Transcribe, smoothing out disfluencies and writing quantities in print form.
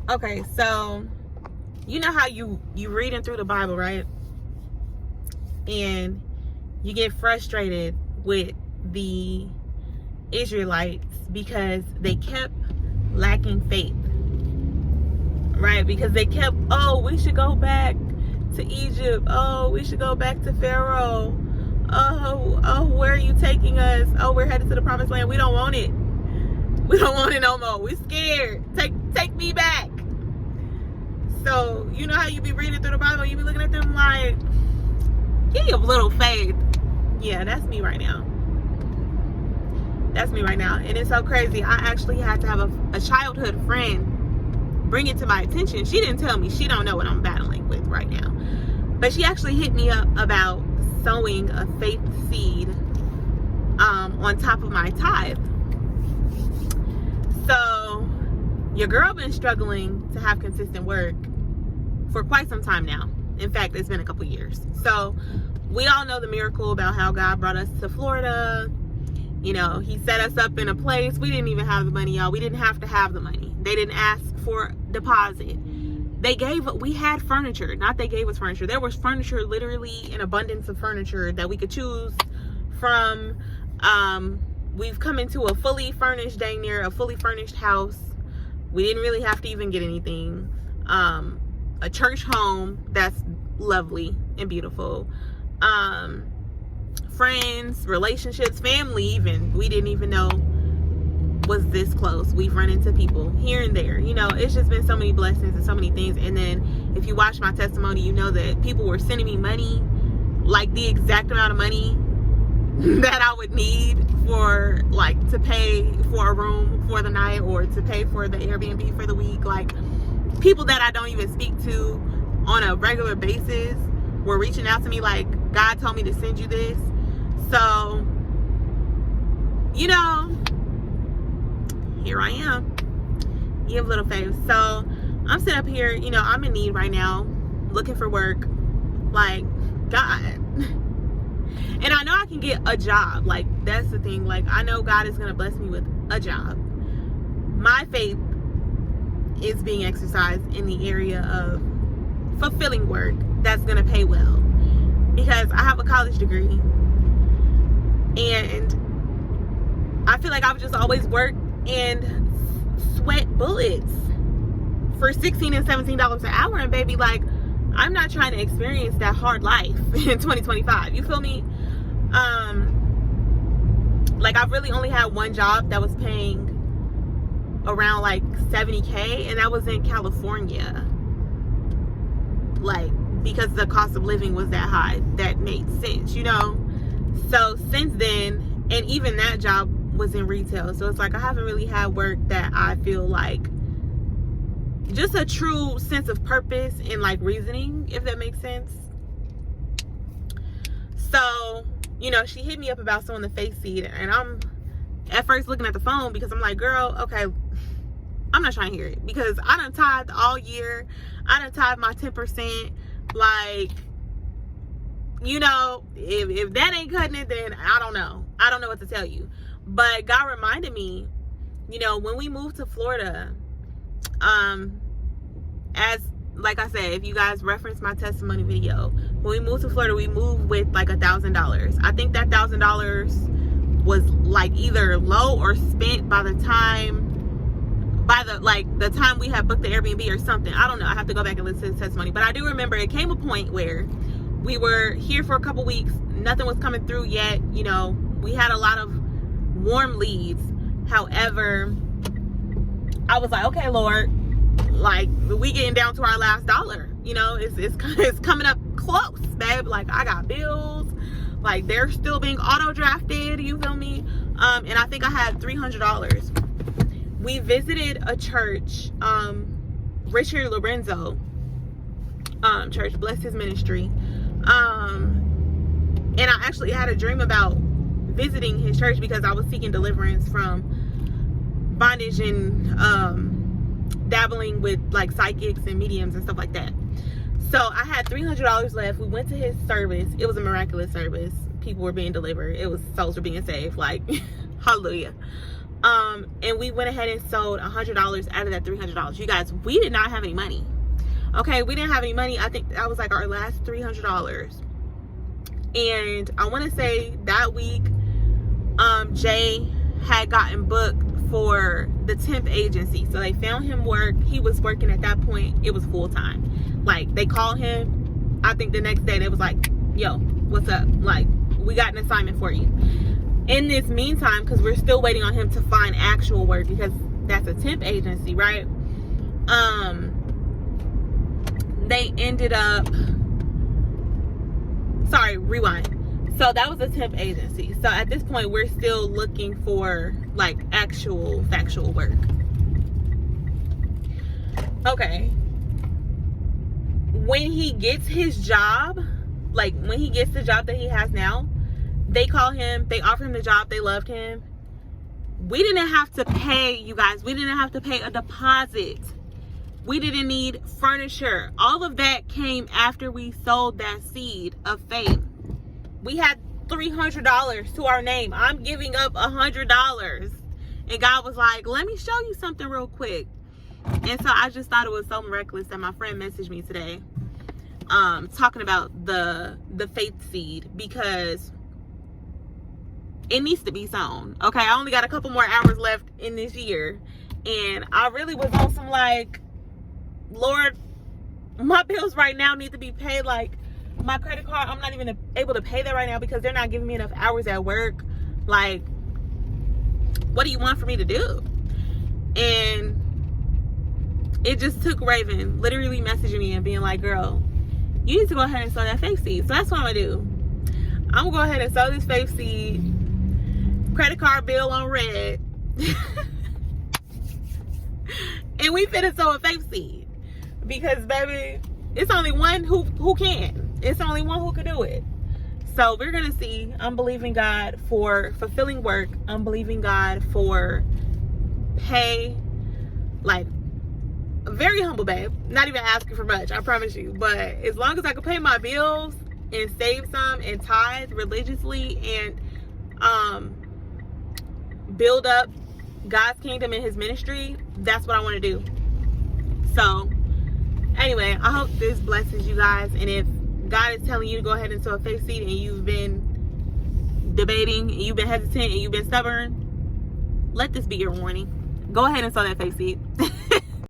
Okay, so you know how you reading through the Bible, right? And you get frustrated with the Israelites because they kept lacking faith, right? Because they kept, oh, we should go back to Egypt. Oh, we should go back to Pharaoh. Oh, where are you taking us? Oh, we're headed to the promised land. We don't want it. We don't want it no more. We scared. Take me back. So, you know how you be reading through the Bible, you be looking at them like, give you a little faith. Yeah, that's me right now. That's me right now. And it's so crazy. I actually had to have a childhood friend bring it to my attention. She didn't tell me. She don't know what I'm battling with right now. But she actually hit me up about sowing a faith seed on top of my tithe. So your girl been struggling to have consistent work for quite some time now. In fact, it's been a couple years. So we all know the miracle about how God brought us to Florida. You know, he set us up in a place. We didn't even have the money, y'all. We didn't have to have the money. They didn't ask for deposit. We had furniture. Not they gave us furniture. There was furniture, literally an abundance of furniture that we could choose from. We've come into a fully furnished, dang near a fully furnished house. We didn't really have to even get anything. A church home that's lovely and beautiful. Friends, relationships, family even. We didn't even know was this close. We've run into people here and there. You know, it's just been so many blessings and so many things. And then if you watch my testimony, you know that people were sending me money, like the exact amount of money that I would need for, like, to pay for a room for the night or to pay for the Airbnb for the week. Like, people that I don't even speak to on a regular basis were reaching out to me like, God told me to send you this. So, you know, here I am. Give a little faith. So I'm sitting up here, you know, I'm in need right now, looking for work. Like, God. And I know I can get a job. Like, that's the thing. Like, I know God is going to bless me with a job. My faith is being exercised in the area of fulfilling work that's going to pay well. Because I have a college degree. And I feel like I've just always worked and sweat bullets for $16 and $17 an hour. And baby, like, I'm not trying to experience that hard life in 2025. You feel me? Like, I've really only had one job that was paying around like $70K, and that was in California. Like, because the cost of living was that high, that made sense, you know? So since then, and even that job was in retail, so it's like I haven't really had work that I feel like just a true sense of purpose and like reasoning, if that makes sense. So, you know, she hit me up about sowing the faith seed, and I'm at first looking at the phone because I'm like, girl, okay, I'm not trying to hear it, because I done tithed all year. I done tithed my 10%. Like, you know, if that ain't cutting it, then I don't know what to tell you. But God reminded me, you know, when we moved to Florida, as like I said, if you guys reference my testimony video, when we moved to Florida, we moved with like $1,000. I think that $1,000 was like either low or spent by the time we had booked the Airbnb or something. I don't know. I have to go back and listen to the testimony. But I do remember it came a point where we were here for a couple weeks. Nothing was coming through yet. You know, we had a lot of warm leads. However, I was like, okay, Lord, like, we getting down to our last dollar. You know, it's coming up close, babe. Like, I got bills. Like, they're still being auto drafted. You feel me? And I think I had $300. We visited a church, Richard Lorenzo church, bless his ministry. And I actually had a dream about visiting his church because I was seeking deliverance from bondage and dabbling with like psychics and mediums and stuff like that. So I had $300 left. We went to his service. It was a miraculous service. People were being delivered. Souls were being saved. Like, hallelujah. And we went ahead and sold $100 out of that $300. You guys, we did not have any money. Okay, we didn't have any money. I think that was like our last $300. And I want to say that week, Jay had gotten booked for the temp agency. So they found him work. He was working at that point. It was full time. Like, they called him. I think the next day they was like, yo, what's up? Like, we got an assignment for you. In this meantime, because we're still waiting on him to find actual work, because that's a temp agency, right? They ended up, sorry, rewind. So that was a temp agency. So at this point, we're still looking for like actual factual work. Okay. When he gets his job, like when he gets the job that he has now, they call him, they offer him the job, they loved him. We didn't have to pay, you guys, we didn't have to pay a deposit. We didn't need furniture. All of that came after we sold that seed of faith. We had $300 to our name. I'm giving up $100. And God was like, let me show you something real quick. And so I just thought it was so miraculous that my friend messaged me today talking about the faith seed, because it needs to be sown. Okay, I only got a couple more hours left in this year. And I really was on some like, Lord, my bills right now need to be paid. Like, my credit card, I'm not even able to pay that right now because they're not giving me enough hours at work. Like, what do you want for me to do? And it just took Raven literally messaging me and being like, girl, you need to go ahead and sow that faith seed. So that's what I'm gonna do. I'm gonna go ahead and sow this faith seed. Credit card bill on red. And we finna sow a faith seed. Because baby, it's only one who can. It's only one who can do it. So we're gonna see. I'm believing God for fulfilling work. I'm believing God for pay. Like, a very humble babe. Not even asking for much, I promise you. But as long as I can pay my bills and save some and tithe religiously and build up God's kingdom and his ministry, that's what I want to do. So anyway, I hope this blesses you guys. And if God is telling you to go ahead and sow a faith seed and you've been debating and you've been hesitant and you've been stubborn, let this be your warning. Go ahead and sow that faith seed.